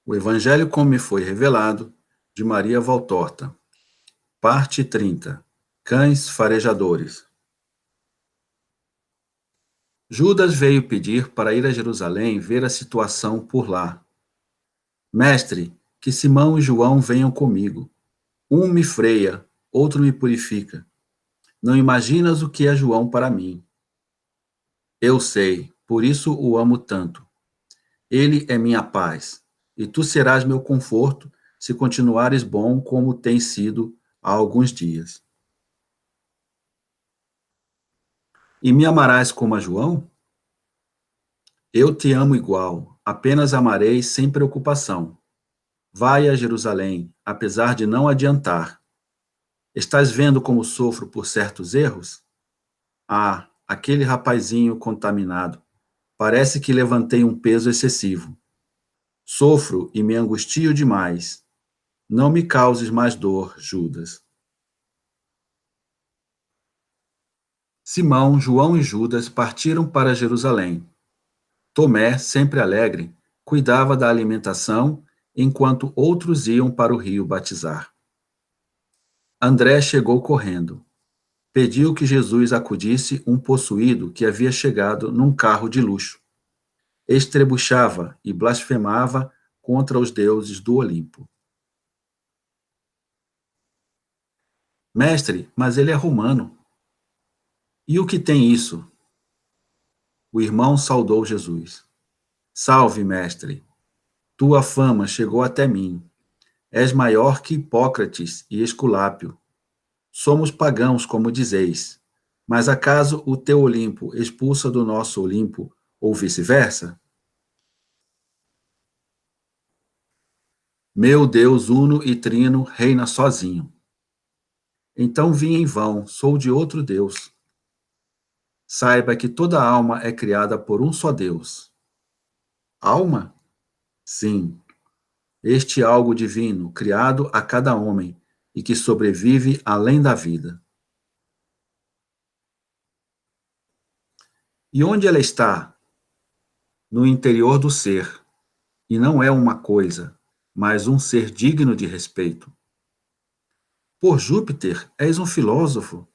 O Evangelho como me foi revelado, de Maria Valtorta. Parte 30. Cães farejadores. Judas veio pedir para ir a Jerusalém ver a situação por lá. Mestre, que Simão e João venham comigo. Um me freia, outro me purifica. Não imaginas o que é João para mim. Eu sei, por isso o amo tanto. Ele é minha paz, e tu serás meu conforto se continuares bom como tens sido há alguns dias. E me amarás como a João? Eu te amo igual, apenas amarei sem preocupação. Vai a Jerusalém, apesar de não adiantar. Estás vendo como sofro por certos erros? Ah, aquele rapazinho contaminado. Parece que levantei um peso excessivo. Sofro e me angustio demais. Não me causes mais dor, Judas. Simão, João e Judas partiram para Jerusalém. Tomé, sempre alegre, cuidava da alimentação, enquanto outros iam para o rio batizar. André chegou correndo. Pediu que Jesus acudisse um possuído que havia chegado num carro de luxo. Estrebuchava e blasfemava contra os deuses do Olimpo. Mestre, mas ele é romano. E o que tem isso? O irmão saudou Jesus. Salve, mestre. Tua fama chegou até mim. És maior que Hipócrates e Esculápio. Somos pagãos, como dizeis. Mas acaso o teu Olimpo expulsa do nosso Olimpo, ou vice-versa? Meu Deus uno e trino reina sozinho. Então vim em vão, sou de outro Deus. Saiba que toda alma é criada por um só Deus. Alma? Sim, este algo divino, criado a cada homem e que sobrevive além da vida. E onde ela está? No interior do ser. E não é uma coisa, mas um ser digno de respeito. Por Júpiter, és um filósofo.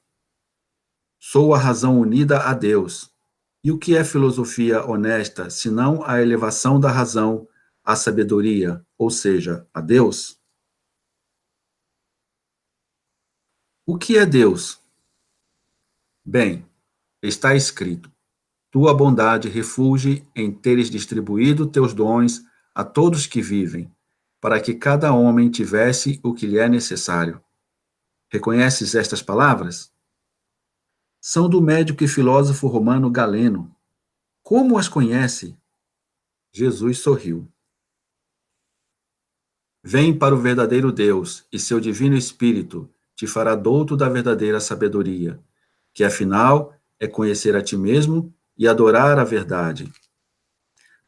Sou a razão unida a Deus. E o que é filosofia honesta, senão a elevação da razão à sabedoria, ou seja, a Deus? O que é Deus? Bem, está escrito: tua bondade refulge em teres distribuído teus dons a todos que vivem, para que cada homem tivesse o que lhe é necessário. Reconheces estas palavras? São do médico e filósofo romano Galeno. Como as conhece? Jesus sorriu. Vem para o verdadeiro Deus, e seu divino Espírito te fará douto da verdadeira sabedoria, que afinal é conhecer a ti mesmo e adorar a verdade.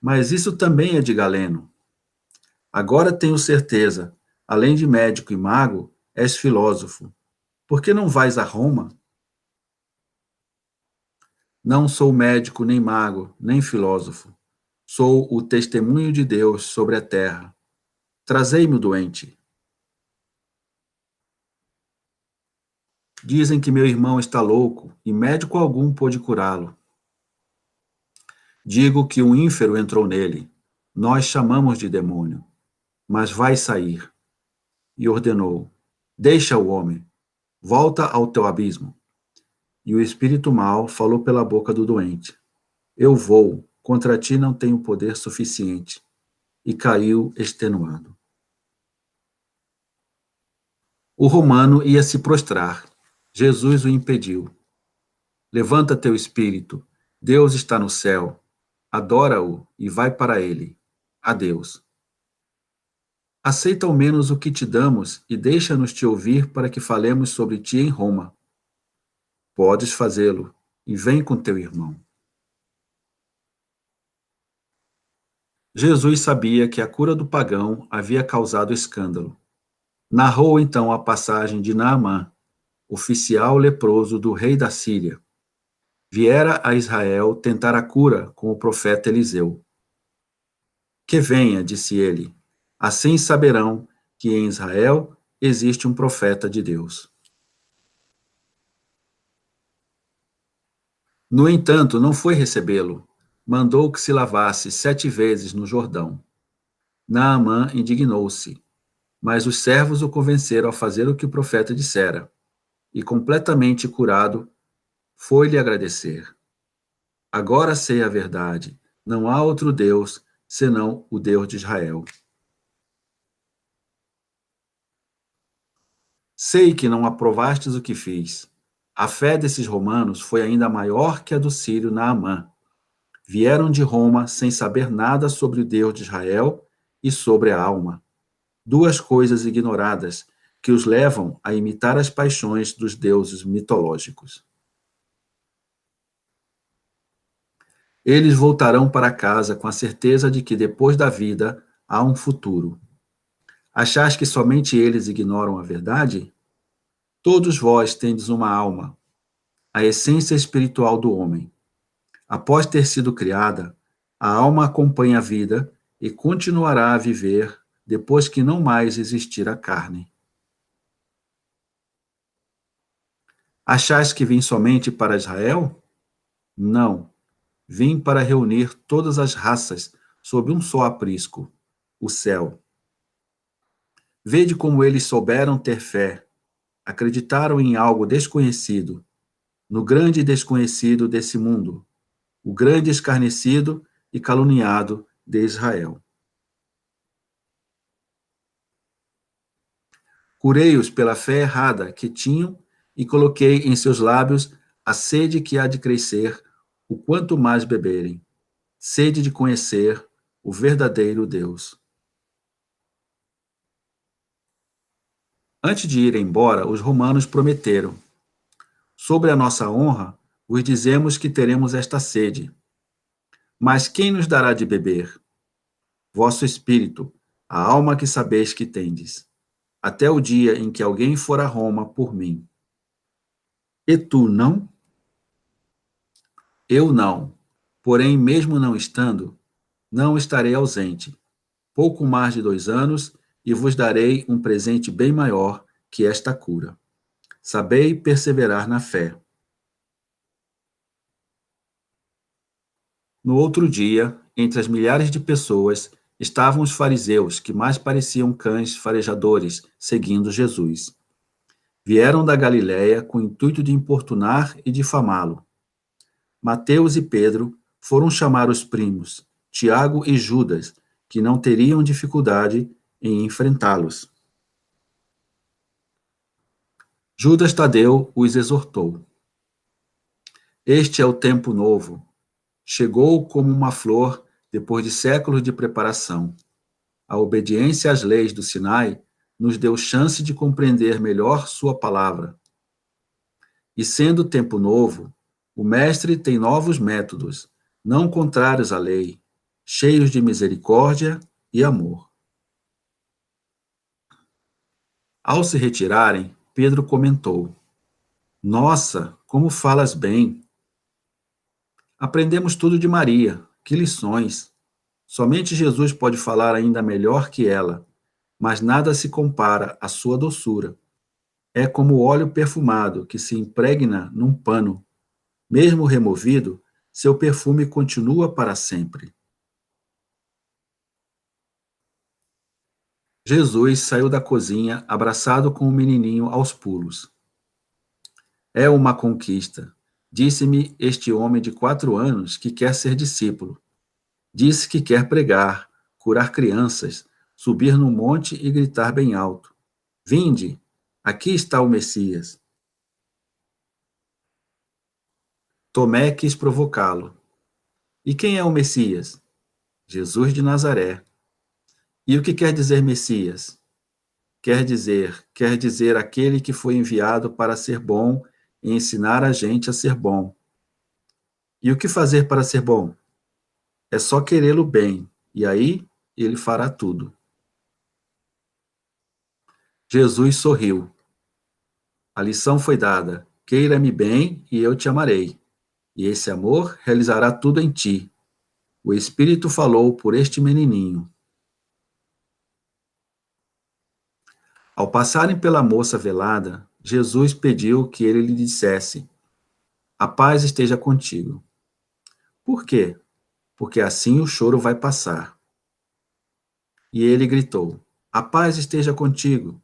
Mas isso também é de Galeno. Agora tenho certeza, além de médico e mago, és filósofo. Por que não vais a Roma? Não sou médico, nem mago, nem filósofo. Sou o testemunho de Deus sobre a terra. Trazei-me o doente. Dizem que meu irmão está louco e médico algum pôde curá-lo. Digo que um ínfero entrou nele. Nós chamamos de demônio, mas vai sair. E ordenou: deixa o homem, volta ao teu abismo. E o espírito mau falou pela boca do doente: eu vou, contra ti não tenho poder suficiente. E caiu extenuado. O romano ia se prostrar. Jesus o impediu. Levanta teu espírito. Deus está no céu. Adora-o e vai para ele. Adeus. Aceita ao menos o que te damos e deixa-nos te ouvir para que falemos sobre ti em Roma. Podes fazê-lo, e vem com teu irmão. Jesus sabia que a cura do pagão havia causado escândalo. Narrou então a passagem de Naamã, oficial leproso do rei da Síria. Viera a Israel tentar a cura com o profeta Eliseu. Que venha, disse ele. Assim saberão que em Israel existe um profeta de Deus. No entanto, não foi recebê-lo. Mandou que se lavasse 7 vezes no Jordão. Naamã indignou-se, mas os servos o convenceram a fazer o que o profeta dissera, e completamente curado, foi-lhe agradecer. Agora sei a verdade, não há outro Deus senão o Deus de Israel. Sei que não aprovastes o que fiz. A fé desses romanos foi ainda maior que a do sírio Naamã. Vieram de Roma sem saber nada sobre o Deus de Israel e sobre a alma. Duas coisas ignoradas que os levam a imitar as paixões dos deuses mitológicos. Eles voltarão para casa com a certeza de que depois da vida há um futuro. Achais que somente eles ignoram a verdade? Todos vós tendes uma alma, a essência espiritual do homem. Após ter sido criada, a alma acompanha a vida e continuará a viver depois que não mais existir a carne. Achais que vim somente para Israel? Não. Vim para reunir todas as raças sob um só aprisco, o céu. Vede como eles souberam ter fé, acreditaram em algo desconhecido, no grande desconhecido desse mundo, o grande escarnecido e caluniado de Israel. Curei-os pela fé errada que tinham e coloquei em seus lábios a sede que há de crescer, o quanto mais beberem, sede de conhecer o verdadeiro Deus. Antes de ir embora, os romanos prometeram: sobre a nossa honra, vos dizemos que teremos esta sede. Mas quem nos dará de beber? Vosso espírito, a alma que sabeis que tendes, até o dia em que alguém for a Roma por mim. E tu não? Eu não. Porém, mesmo não estando, não estarei ausente. Pouco mais de 2 anos, e vos darei um presente bem maior que esta cura. Sabei perseverar na fé. No outro dia, entre as milhares de pessoas, estavam os fariseus, que mais pareciam cães farejadores, seguindo Jesus. Vieram da Galiléia com o intuito de importunar e difamá-lo. Mateus e Pedro foram chamar os primos, Tiago e Judas, que não teriam dificuldade em enfrentá-los. Judas Tadeu os exortou. Este é o tempo novo. Chegou como uma flor depois de séculos de preparação. A obediência às leis do Sinai nos deu chance de compreender melhor sua palavra. E sendo tempo novo, o Mestre tem novos métodos, não contrários à lei, cheios de misericórdia e amor. Ao se retirarem, Pedro comentou: Nossa, como falas bem! Aprendemos tudo de Maria, que lições! Somente Jesus pode falar ainda melhor que ela, mas nada se compara à sua doçura. É como o óleo perfumado que se impregna num pano. Mesmo removido, seu perfume continua para sempre. Jesus saiu da cozinha abraçado com o menininho aos pulos. É uma conquista. Disse-me este homem de 4 anos que quer ser discípulo. Disse que quer pregar, curar crianças, subir no monte e gritar bem alto: Vinde, aqui está o Messias. Tomé quis provocá-lo. E quem é o Messias? Jesus de Nazaré. E o que quer dizer Messias? Quer dizer aquele que foi enviado para ser bom e ensinar a gente a ser bom. E o que fazer para ser bom? É só querê-lo bem, e aí ele fará tudo. Jesus sorriu. A lição foi dada: queira-me bem e eu te amarei. E esse amor realizará tudo em ti. O Espírito falou por este menininho. Ao passarem pela moça velada, Jesus pediu que ele lhe dissesse: A paz esteja contigo. Por quê? Porque assim o choro vai passar. E ele gritou: A paz esteja contigo.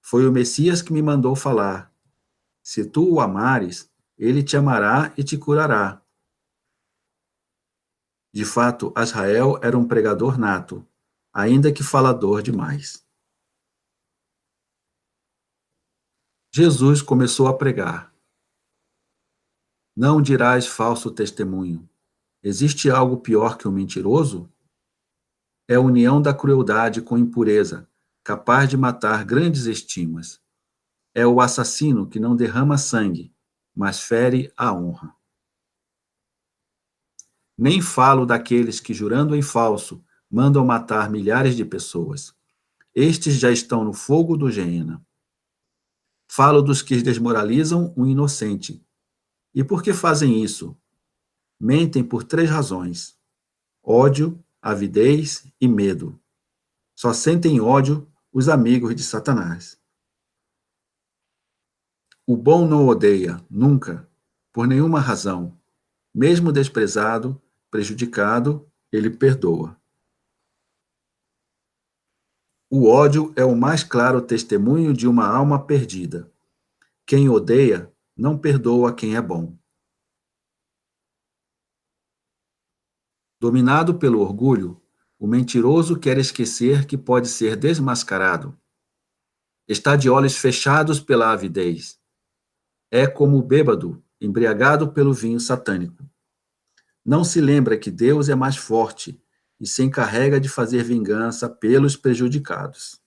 Foi o Messias que me mandou falar. Se tu o amares, ele te amará e te curará. De fato, Israel era um pregador nato, ainda que falador demais. Jesus começou a pregar: Não dirás falso testemunho. Existe algo pior que um mentiroso? É a união da crueldade com impureza, capaz de matar grandes estimas. É o assassino que não derrama sangue, mas fere a honra. Nem falo daqueles que, jurando em falso, mandam matar milhares de pessoas. Estes já estão no fogo do Geena. Falo dos que desmoralizam o inocente. E por que fazem isso? Mentem por 3 razões: ódio, avidez e medo. Só sentem ódio os amigos de Satanás. O bom não odeia, nunca, por nenhuma razão. Mesmo desprezado, prejudicado, ele perdoa. O ódio é o mais claro testemunho de uma alma perdida. Quem odeia não perdoa quem é bom. Dominado pelo orgulho, o mentiroso quer esquecer que pode ser desmascarado. Está de olhos fechados pela avidez. É como o bêbado, embriagado pelo vinho satânico. Não se lembra que Deus é mais forte e se encarrega de fazer vingança pelos prejudicados.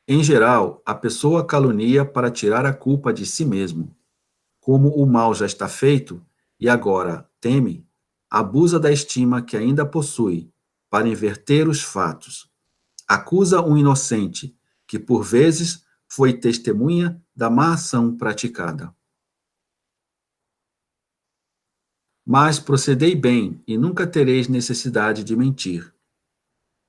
Em geral, a pessoa calunia para tirar a culpa de si mesmo. Como o mal já está feito e agora teme, abusa da estima que ainda possui para inverter os fatos. Acusa um inocente que, por vezes, foi testemunha da má ação praticada. Mas procedei bem e nunca tereis necessidade de mentir.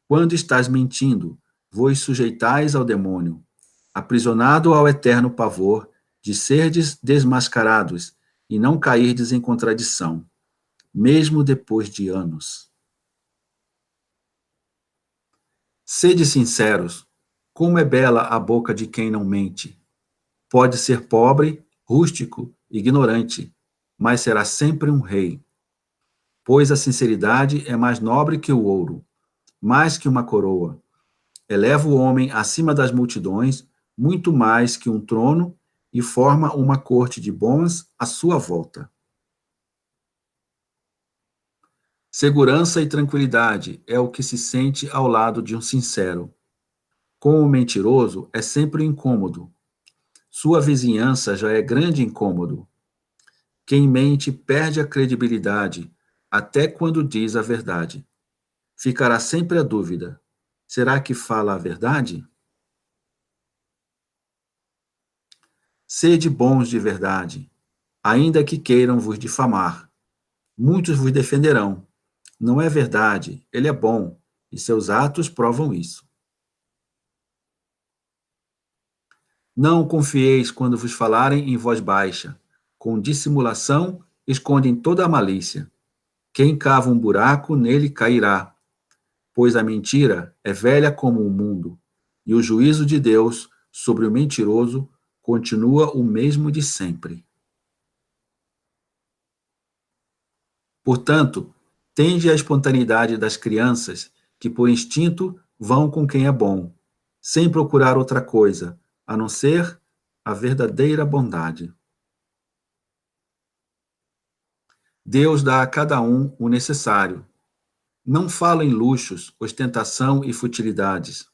Quando estás mentindo, vos sujeitais ao demônio, aprisionado ao eterno pavor de serdes desmascarados e não cairdes em contradição, mesmo depois de anos. Sede sinceros, como é bela a boca de quem não mente. Pode ser pobre, rústico, ignorante, mas será sempre um rei. Pois a sinceridade é mais nobre que o ouro, mais que uma coroa. Eleva o homem acima das multidões, muito mais que um trono, e forma uma corte de bons à sua volta. Segurança e tranquilidade é o que se sente ao lado de um sincero. Com o mentiroso é sempre incômodo. Sua vizinhança já é grande incômodo. Quem mente perde a credibilidade, até quando diz a verdade. Ficará sempre a dúvida: será que fala a verdade? Sede bons de verdade, ainda que queiram vos difamar. Muitos vos defenderão. Não é verdade, ele é bom, e seus atos provam isso. Não confieis quando vos falarem em voz baixa. Com dissimulação, escondem toda a malícia. Quem cava um buraco, nele cairá, pois a mentira é velha como o mundo, e o juízo de Deus sobre o mentiroso continua o mesmo de sempre. Portanto, tende a espontaneidade das crianças, que por instinto vão com quem é bom, sem procurar outra coisa, a não ser a verdadeira bondade. Deus dá a cada um o necessário. Não fala em luxos, ostentação e futilidades.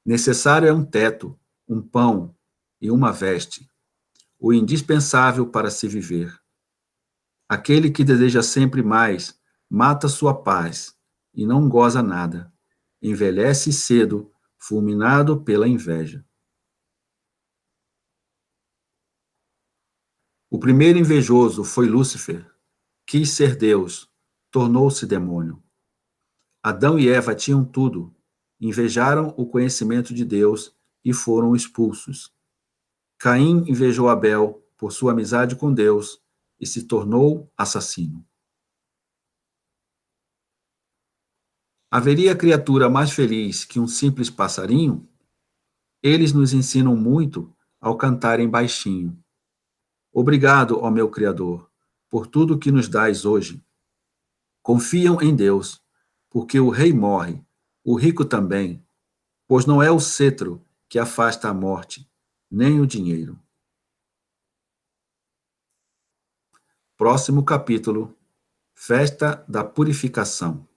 Necessário é um teto, um pão e uma veste, o indispensável para se viver. Aquele que deseja sempre mais, mata sua paz e não goza nada. Envelhece cedo, fulminado pela inveja. O primeiro invejoso foi Lúcifer. Quis ser Deus, tornou-se demônio. Adão e Eva tinham tudo, invejaram o conhecimento de Deus e foram expulsos. Caim invejou Abel por sua amizade com Deus e se tornou assassino. Haveria criatura mais feliz que um simples passarinho? Eles nos ensinam muito ao cantarem baixinho. Obrigado, ó meu Criador, por tudo que nos dás hoje. Confiam em Deus, porque o rei morre, o rico também, pois não é o cetro que afasta a morte, nem o dinheiro. Próximo capítulo: Festa da Purificação.